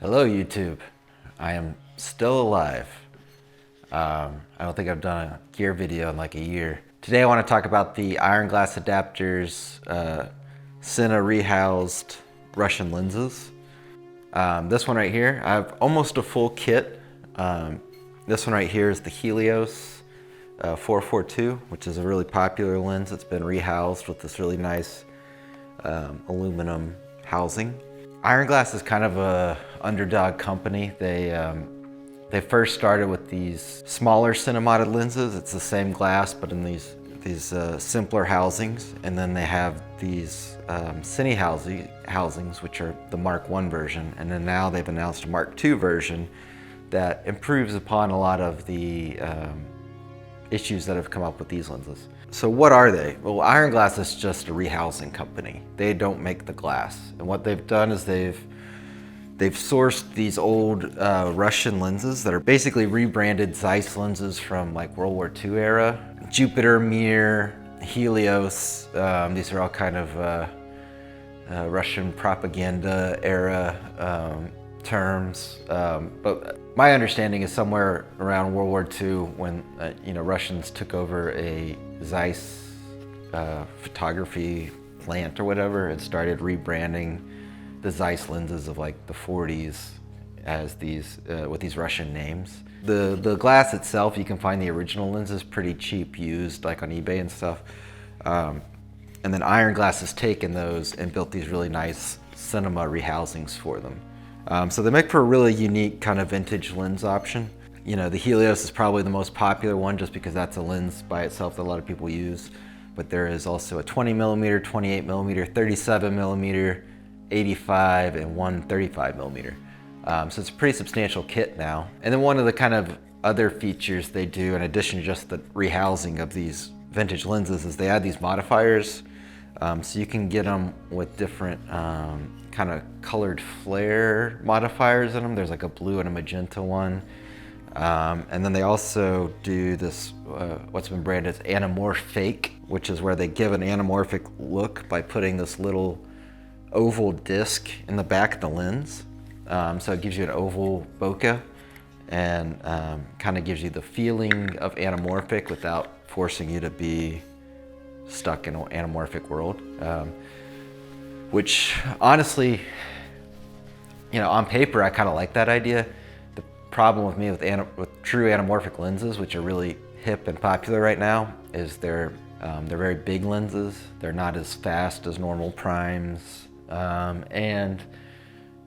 Hello YouTube. I am still alive. I don't think I've done a gear video in like a year. Today I want to talk about the Ironglass Adapters Cine Rehoused Russian lenses. This one right here, I have almost a full kit. This one right here is the Helium 442, which is a really popular lens. It's been rehoused with this really nice aluminum housing. Ironglass is kind of a underdog company. They first started with these smaller cinemodded lenses. It's the same glass, but in these simpler housings. And then they have these Cine housings, which are the Mark I version. And then now they've announced a Mark II version that improves upon a lot of the issues that have come up with these lenses. So what are they? Well, Ironglass is just a rehousing company. They don't make the glass. And what they've done is they've sourced these old Russian lenses that are basically rebranded Zeiss lenses from like World War II era. Jupiter, Mir, Helios, these are all kind of Russian propaganda era terms. But my understanding is somewhere around World War II when Russians took over a Zeiss photography plant or whatever and started rebranding the Zeiss lenses of like the 40s as these with these Russian names. The glass itself, you can find the original lenses pretty cheap used like on eBay and stuff. And then Ironglass has taken those and built these really nice cinema rehousings for them. So they make for a really unique kind of vintage lens option. You know, the Helios is probably the most popular one just because that's a lens by itself that a lot of people use. But there is also a 20mm, 28mm, 37mm, 85, and one 35mm. So it's a pretty substantial kit now. And then one of the kind of other features they do, in addition to just the rehousing of these vintage lenses, is they add these modifiers. So you can get them with different kind of colored flare modifiers in them. There's like a blue and a magenta one. And then they also do this, what's been branded as Anamorphake, which is where they give an anamorphic look by putting this little oval disc in the back of the lens. So it gives you an oval bokeh and kind of gives you the feeling of anamorphic without forcing you to be stuck in an anamorphic world. Which honestly, on paper, I kind of like that idea. The problem with me with true anamorphic lenses, which are really hip and popular right now, is they're very big lenses. They're not as fast as normal primes, and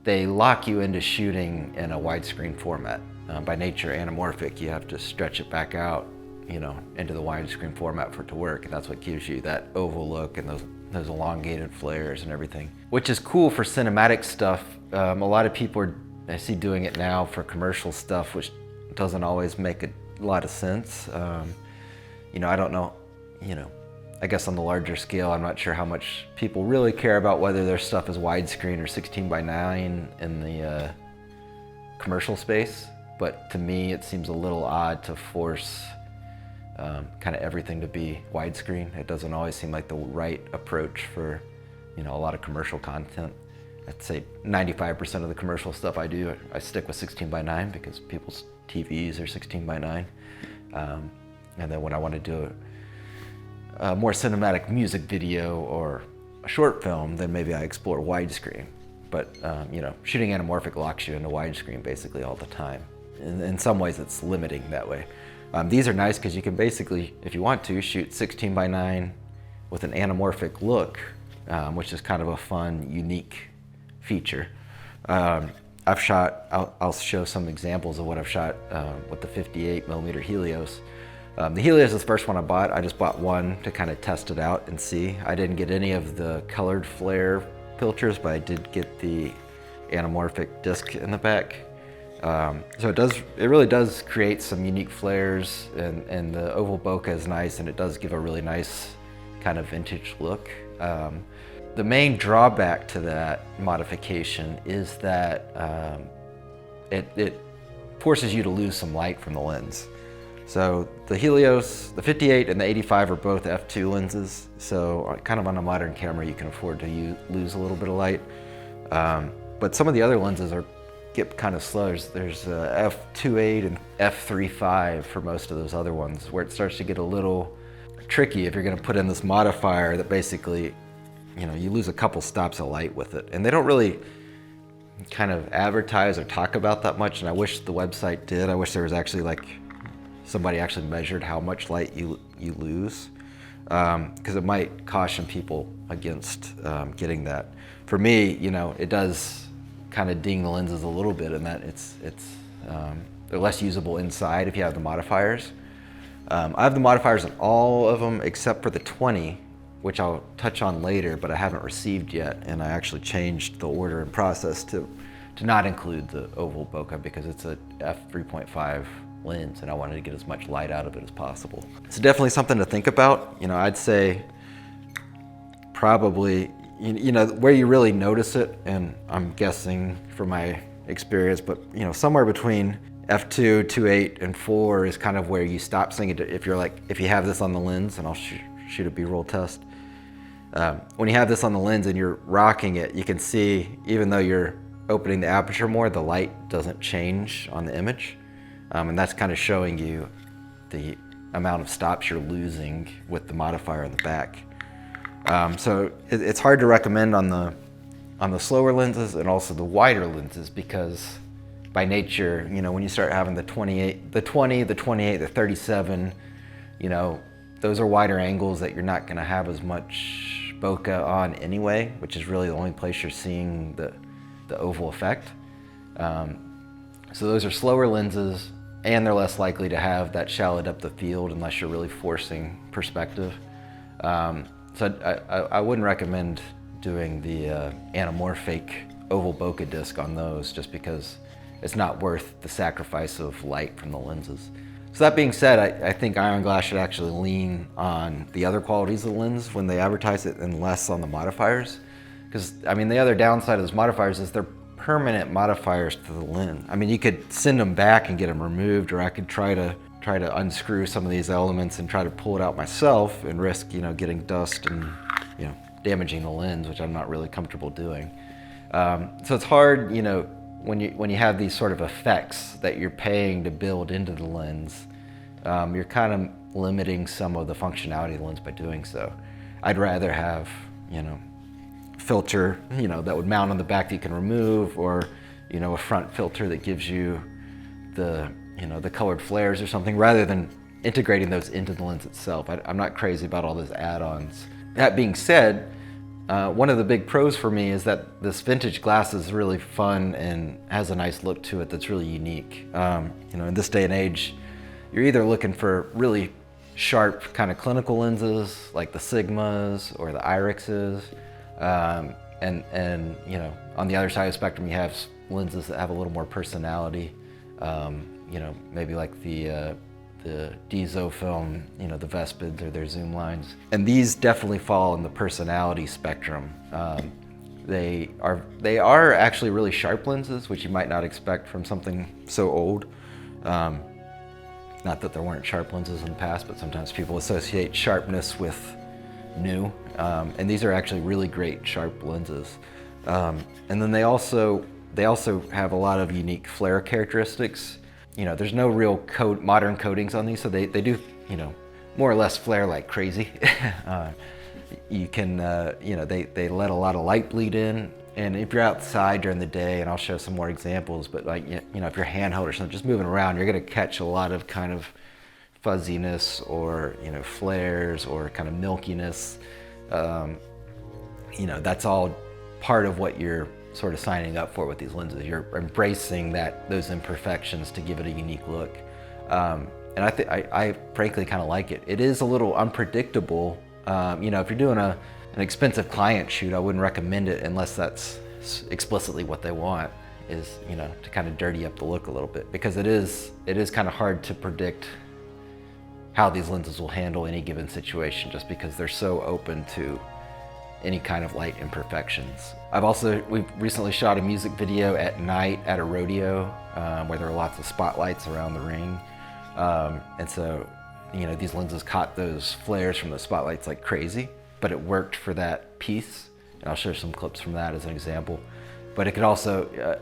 they lock you into shooting in a widescrreen format. By nature, anamorphic, you have to stretch it back out, into the widescreen format for it to work, and that's what gives you that oval look and those elongated flares and everything, which is cool for cinematic stuff. A lot of people I see doing it now for commercial stuff, which doesn't always make a lot of sense. I don't know, I guess on the larger scale, I'm not sure how much people really care about whether their stuff is widescreen or 16:9 in the commercial space. But to me, it seems a little odd to force kind of everything to be widescreen. It doesn't always seem like the right approach for, a lot of commercial content. I'd say 95% of the commercial stuff I do, I stick with 16:9 because people's TVs are 16:9. And then when I want to do a more cinematic music video or a short film, then maybe I explore widescreen. But, shooting anamorphic locks you into widescreen basically all the time. In some ways, it's limiting that way. These are nice because you can basically, if you want to, shoot 16:9 with an anamorphic look, which is kind of a fun, unique feature. I've shot, I'll show some examples of what I've shot with the 58mm Helios. The Helios is the first one I bought. I just bought one to kind of test it out and see. I didn't get any of the colored flare filters, but I did get the anamorphic disc in the back. So it really does create some unique flares, and the oval bokeh is nice, and it does give a really nice kind of vintage look. The main drawback to that modification is that it forces you to lose some light from the lens. So the Helios, the 58 and the 85 are both f2 lenses, so kind of on a modern camera you can afford to lose a little bit of light. But some of the other lenses are get kind of slow. There's f2.8 and f3.5 for most of those other ones, where it starts to get a little tricky if you're going to put in this modifier that basically, you know, you lose a couple stops of light with it. And they don't really kind of advertise or talk about that much, and I wish the website did. I wish there was actually like somebody actually measured how much light you lose, because it might caution people against getting that. For me, you know, it does kind of ding the lenses a little bit in that they're less usable inside if you have the modifiers. I have the modifiers on all of them except for the 20, which I'll touch on later, but I haven't received yet, and I actually changed the order and process to not include the oval bokeh because it's a f3.5 lens, and I wanted to get as much light out of it as possible. It's definitely something to think about. You know, I'd say probably, you know, where you really notice it, and I'm guessing from my experience, but you know, somewhere between f2, 2.8, and 4 is kind of where you stop seeing it. If you have this on the lens, and I'll shoot a B-roll test. When you have this on the lens and you're rocking it, you can see, even though you're opening the aperture more, the light doesn't change on the image. And that's kind of showing you the amount of stops you're losing with the modifier in the back. So it's hard to recommend on the slower lenses and also the wider lenses, because by nature, you know, when you start having the 28, the 28, the 37, you know, those are wider angles that you're not going to have as much bokeh on anyway, which is really the only place you're seeing the oval effect. So those are slower lenses, and they're less likely to have that shallow depth of field unless you're really forcing perspective. So I wouldn't recommend doing the Anamorphake oval bokeh disc on those, just because it's not worth the sacrifice of light from the lenses. So that being said, I think Ironglass should actually lean on the other qualities of the lens when they advertise it, and less on the modifiers. Because, I mean, the other downside of those modifiers is they're permanent modifiers to the lens. I mean, you could send them back and get them removed, or I could try to unscrew some of these elements and try to pull it out myself and risk, you know, getting dust and, you know, damaging the lens, which I'm not really comfortable doing. So it's hard, you know, when you have these sort of effects that you're paying to build into the lens, you're kind of limiting some of the functionality of the lens by doing so. I'd rather have, you know, filter, you know, that would mount on the back that you can remove, or, you know, a front filter that gives you the, you know, the colored flares or something, rather than integrating those into the lens itself. I'm not crazy about all those add-ons. That being said, one of the big pros for me is that this vintage glass is really fun and has a nice look to it that's really unique. You know, in this day and age, you're either looking for really sharp kind of clinical lenses like the Sigmas or the Irixes, and you know, on the other side of the spectrum, you have lenses that have a little more personality. You know, maybe like the Dieso film, you know, the Vespids or their zoom lines. And these definitely fall in the personality spectrum. They are actually really sharp lenses, which you might not expect from something so old. Not that there weren't sharp lenses in the past, but sometimes people associate sharpness with new. And these are actually really great sharp lenses. And then they also have a lot of unique flare characteristics. You know, there's no real modern coatings on these, so they do, you know, more or less flare like crazy. You can, you know, they let a lot of light bleed in, and if you're outside during the day, and I'll show some more examples, but like, you know, if you're handheld or something, just moving around, you're gonna catch a lot of kind of fuzziness, or, you know, flares, or kind of milkiness. You know, that's all part of what you're sort of signing up for with these lenses. You're embracing those imperfections to give it a unique look. And I frankly kind of like it. It is a little unpredictable. You know, if you're doing an expensive client shoot, I wouldn't recommend it unless that's explicitly what they want, is, you know, to kind of dirty up the look a little bit, because it is kind of hard to predict how these lenses will handle any given situation, just because they're so open to any kind of light imperfections. We've recently shot a music video at night at a rodeo, where there are lots of spotlights around the ring. And so, you know, these lenses caught those flares from the spotlights like crazy, but it worked for that piece. And I'll show some clips from that as an example. But it could also,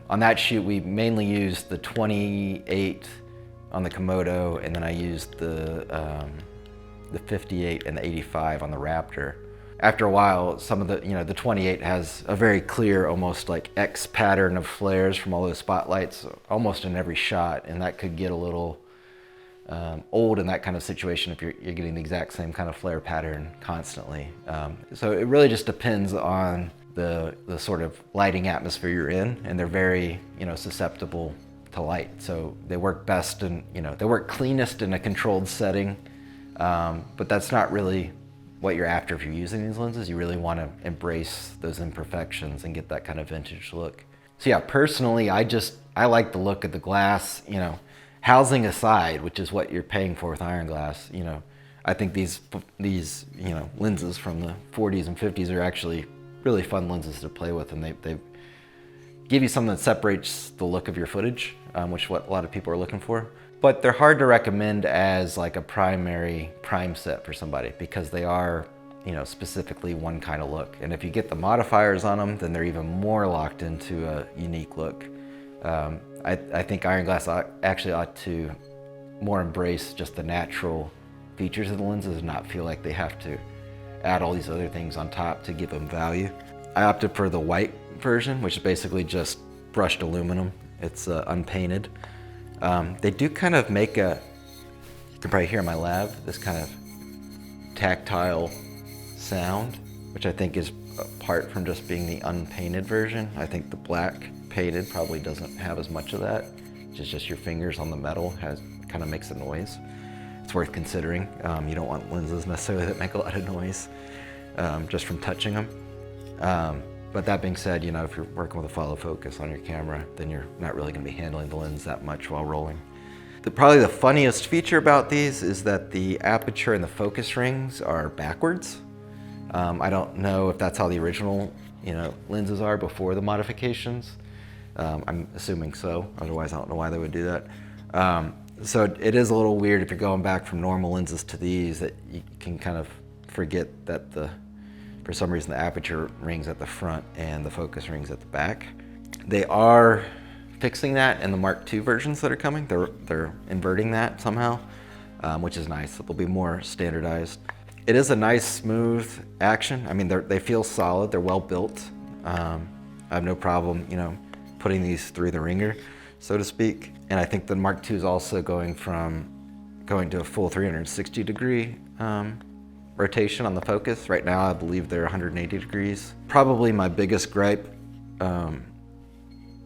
on that shoot, we mainly used the 28 on the Komodo, and then I used the 58 and the 85 on the Raptor. After a while, some of the 28 has a very clear, almost like X pattern of flares from all those spotlights, almost in every shot, and that could get a little old in that kind of situation if you're getting the exact same kind of flare pattern constantly. So it really just depends on the sort of lighting atmosphere you're in, and they're very susceptible to light. So they work best and they work cleanest in a controlled setting, but that's not really what you're after if you're using these lenses. You really want to embrace those imperfections and get that kind of vintage look. So yeah, personally, I like the look of the glass, housing aside, which is what you're paying for with Ironglass. I think these lenses from the 40s and 50s are actually really fun lenses to play with, and they give you something that separates the look of your footage, which is what a lot of people are looking for. But they're hard to recommend as like a primary prime set for somebody, because they are, specifically one kind of look. And if you get the modifiers on them, then they're even more locked into a unique look. I think Ironglass actually ought to more embrace just the natural features of the lenses and not feel like they have to add all these other things on top to give them value. I opted for the white version, which is basically just brushed aluminum. It's unpainted. They do kind of make you can probably hear in my lab, this kind of tactile sound, which I think is apart from just being the unpainted version. I think the black painted probably doesn't have as much of that. It's just your fingers on the metal kind of makes a noise. It's worth considering. You don't want lenses necessarily that make a lot of noise just from touching them. But that being said, if you're working with a follow focus on your camera, then you're not really going to be handling the lens that much while rolling. Probably the funniest feature about these is that the aperture and the focus rings are backwards. I don't know if that's how the original lenses are before the modifications. I'm assuming so, otherwise I don't know why they would do that. So it is a little weird if you're going back from normal lenses to these, that you can kind of forget that for some reason the aperture rings at the front and the focus rings at the back. They are fixing that in the Mark II versions that are coming. They're inverting that somehow, which is nice. They'll be more standardized. It is a nice, smooth action. I mean, they feel solid. They're well built. I have no problem, putting these through the ringer, so to speak. And I think the Mark II is also going to a full 360 degree rotation on the focus. Right now, I believe they're 180 degrees. Probably my biggest gripe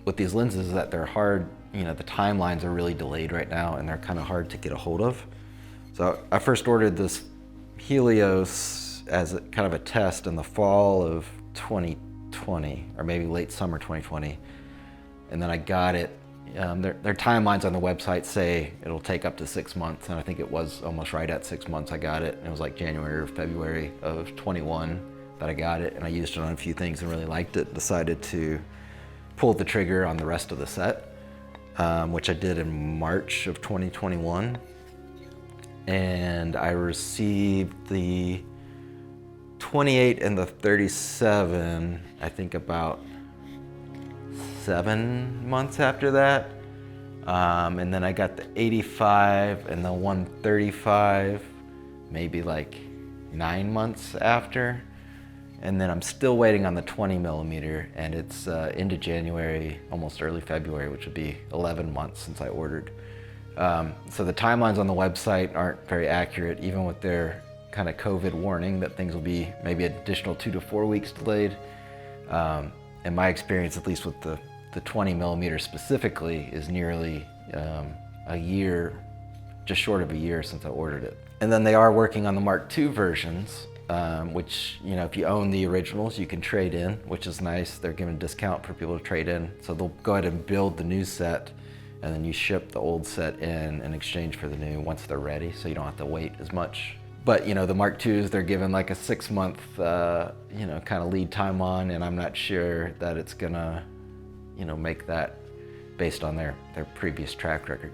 with these lenses is that they're hard, the timelines are really delayed right now, and they're kind of hard to get a hold of. So I first ordered this Helios as kind of a test in the fall of 2020, or maybe late summer 2020. And then I got it. Their timelines on the website say it'll take up to 6 months, and I think it was almost right at 6 months I got it. And it was like January or February of 21 that I got it, and I used it on a few things and really liked it. Decided to pull the trigger on the rest of the set, which I did in March of 2021. And I received the 28 and the 37, I think about 7 months after that. And then I got the 85 and the 135, maybe like 9 months after. And then I'm still waiting on the 20 millimeter, and it's into January, almost early February, which would be 11 months since I ordered. So the timelines on the website aren't very accurate, even with their kind of COVID warning that things will be maybe an additional 2 to 4 weeks delayed. In my experience, at least with the 20 millimeter specifically, is nearly a year, just short of a year since I ordered it. And then they are working on the Mark II versions, which, if you own the originals, you can trade in, which is nice. They're giving a discount for people to trade in. So they'll go ahead and build the new set, and then you ship the old set in exchange for the new once they're ready, so you don't have to wait as much. But the Mark IIs, they're given like a 6 month, kind of lead time on, and I'm not sure that it's gonna, make that based on their previous track record.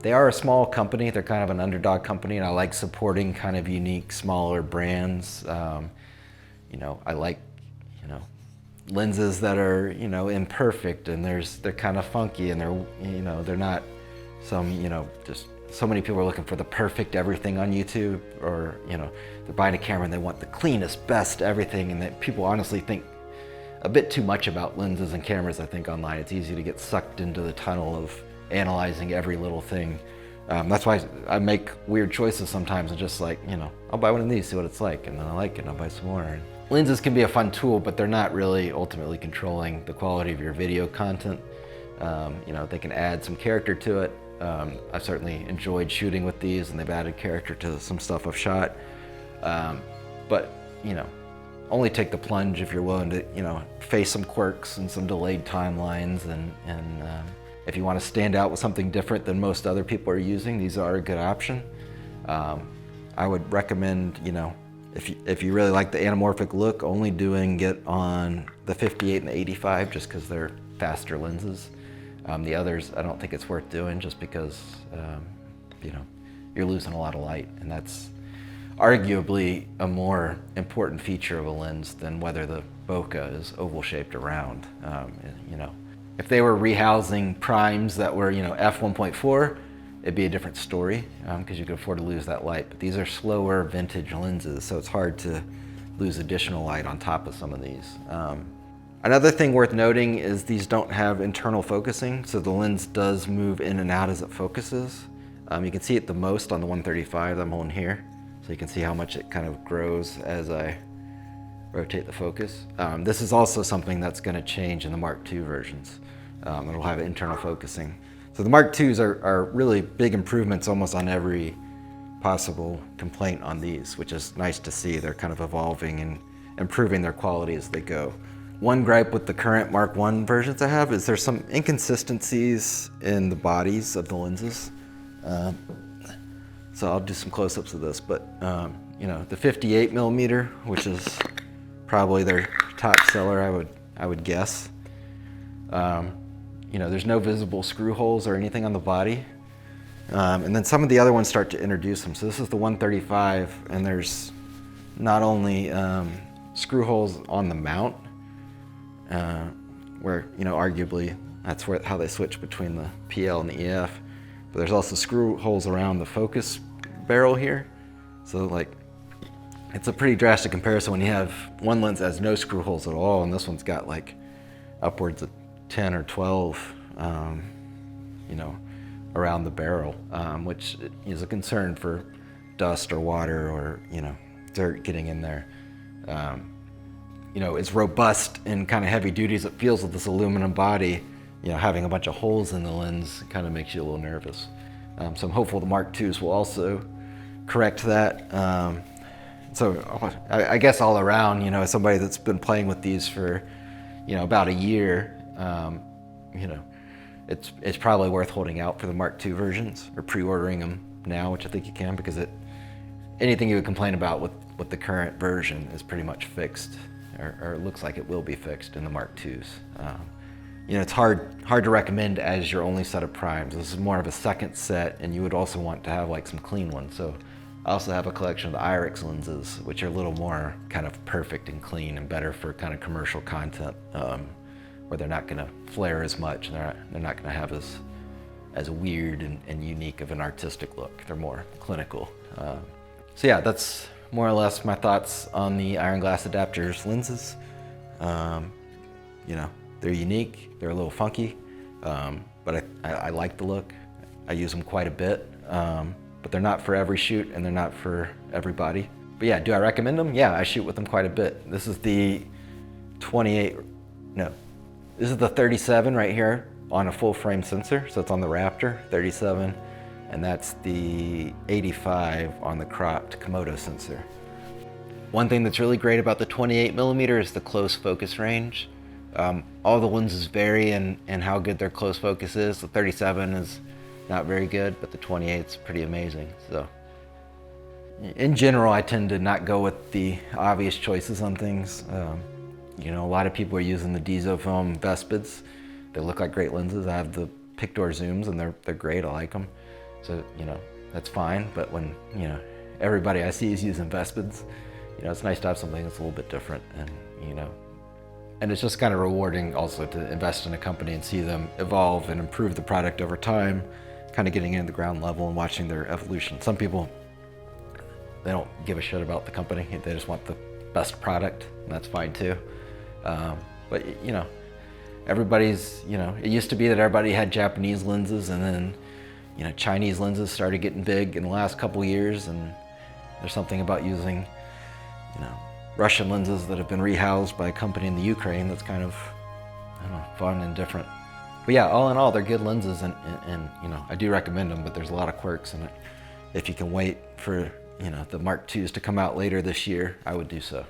They are a small company. They're kind of an underdog company, and I like supporting kind of unique, smaller brands. I like, lenses that are, you know, imperfect, and they're kind of funky, and they're not some, you know, just so many people are looking for the perfect everything on YouTube, or, you know, they're buying a camera and they want the cleanest, best everything, and that people honestly think a bit too much about lenses and cameras. I think online it's easy to get sucked into the tunnel of analyzing every little thing. That's why I make weird choices sometimes, and just like, you know, I'll buy one of these, see what it's like, and then I like it and I'll buy some more. And lenses can be a fun tool, but they're not really ultimately controlling the quality of your video content. You know, they can add some character to it. I've certainly enjoyed shooting with these, and they've added character to some stuff I've shot. But, you know, only take the plunge if you're willing to, you know, face some quirks and some delayed timelines, and if you want to stand out with something different than most other people are using, these are a good option. I would recommend, you know, if you really like the anamorphic look, only doing it on the 58 and the 85, just because they're faster lenses. The others, I don't think it's worth doing, just because, you know, you're losing a lot of light, and that's arguably a more important feature of a lens than whether the bokeh is oval shaped or round. You know, if they were rehousing primes that were, you know, f1.4, it'd be a different story, because you could afford to lose that light. But these are slower vintage lenses, so it's hard to lose additional light on top of some of these. Another thing worth noting is these don't have internal focusing, so the lens does move in and out as it focuses. You can see it the most on the 135 that I'm holding here, so you can see how much it kind of grows as I rotate the focus. This is also something that's going to change in the Mark II versions. It'll have internal focusing. So the Mark IIs are really big improvements almost on every possible complaint on these, which is nice to see. They're kind of evolving and improving their quality as they go. One gripe with the current Mark I versions I have is there's some inconsistencies in the bodies of the lenses. So I'll do some close-ups of this, but you know, the 58 millimeter, which is probably their top seller, I would guess. You know, there's no visible screw holes or anything on the body. And then some of the other ones start to introduce them. So this is the 135, and there's not only screw holes on the mount, where, you know, arguably that's how they switch between the PL and the EF, but there's also screw holes around the focus barrel here. So like, it's a pretty drastic comparison when you have one lens that has no screw holes at all, and this one's got like upwards of 10 or 12, you know, around the barrel, which is a concern for dust or water or, you know, dirt getting in there. You know, as robust and kind of heavy duty as it feels with this aluminum body, you know, having a bunch of holes in the lens kind of makes you a little nervous. So I'm hopeful the Mark IIs will also correct that. So I guess all around, you know, as somebody that's been playing with these for, you know, about a year, you know, it's probably worth holding out for the Mark II versions, or pre-ordering them now, which I think you can, because anything you would complain about with the current version is pretty much fixed, or it looks like it will be fixed in the Mark IIs. You know, it's hard to recommend as your only set of primes. This is more of a second set, and you would also want to have like some clean ones. So I also have a collection of the Irix lenses, which are a little more kind of perfect and clean and better for kind of commercial content, where they're not going to flare as much, and they're not going to have as weird and unique of an artistic look. They're more clinical. So yeah, that's more or less my thoughts on the Ironglass Adapters lenses. You know, they're unique, they're a little funky, but I like the look. I use them quite a bit, but they're not for every shoot, and they're not for everybody. But yeah, do I recommend them? Yeah, I shoot with them quite a bit. This is the 37 right here on a full frame sensor, so it's on the Raptor 37, and that's the 85 on the cropped Komodo sensor. One thing that's really great about the 28 millimeter is the close focus range. All the lenses vary in how good their close focus is. The 37 is not very good, but the 28 is pretty amazing. So in general, I tend to not go with the obvious choices on things. You know, a lot of people are using the Diesofilm Vespids. They look like great lenses. I have the Pictor Zooms, and they're great. I like them. So, you know, that's fine. But when, you know, everybody I see is using Vespids, you know, it's nice to have something that's a little bit different. And, you know, And it's just kind of rewarding also to invest in a company and see them evolve and improve the product over time, kind of getting into the ground level and watching their evolution. Some people, they don't give a shit about the company. They just want the best product, and that's fine too. But you know, everybody's, you know, it used to be that everybody had Japanese lenses, and then, you know, Chinese lenses started getting big in the last couple years, and there's something about using, you know, Russian lenses that have been rehoused by a company in the Ukraine that's kind of, I don't know, fun and different. But yeah, all in all, they're good lenses, and you know, I do recommend them, but there's a lot of quirks in it. If you can wait for, you know, the Mark IIs to come out later this year, I would do so.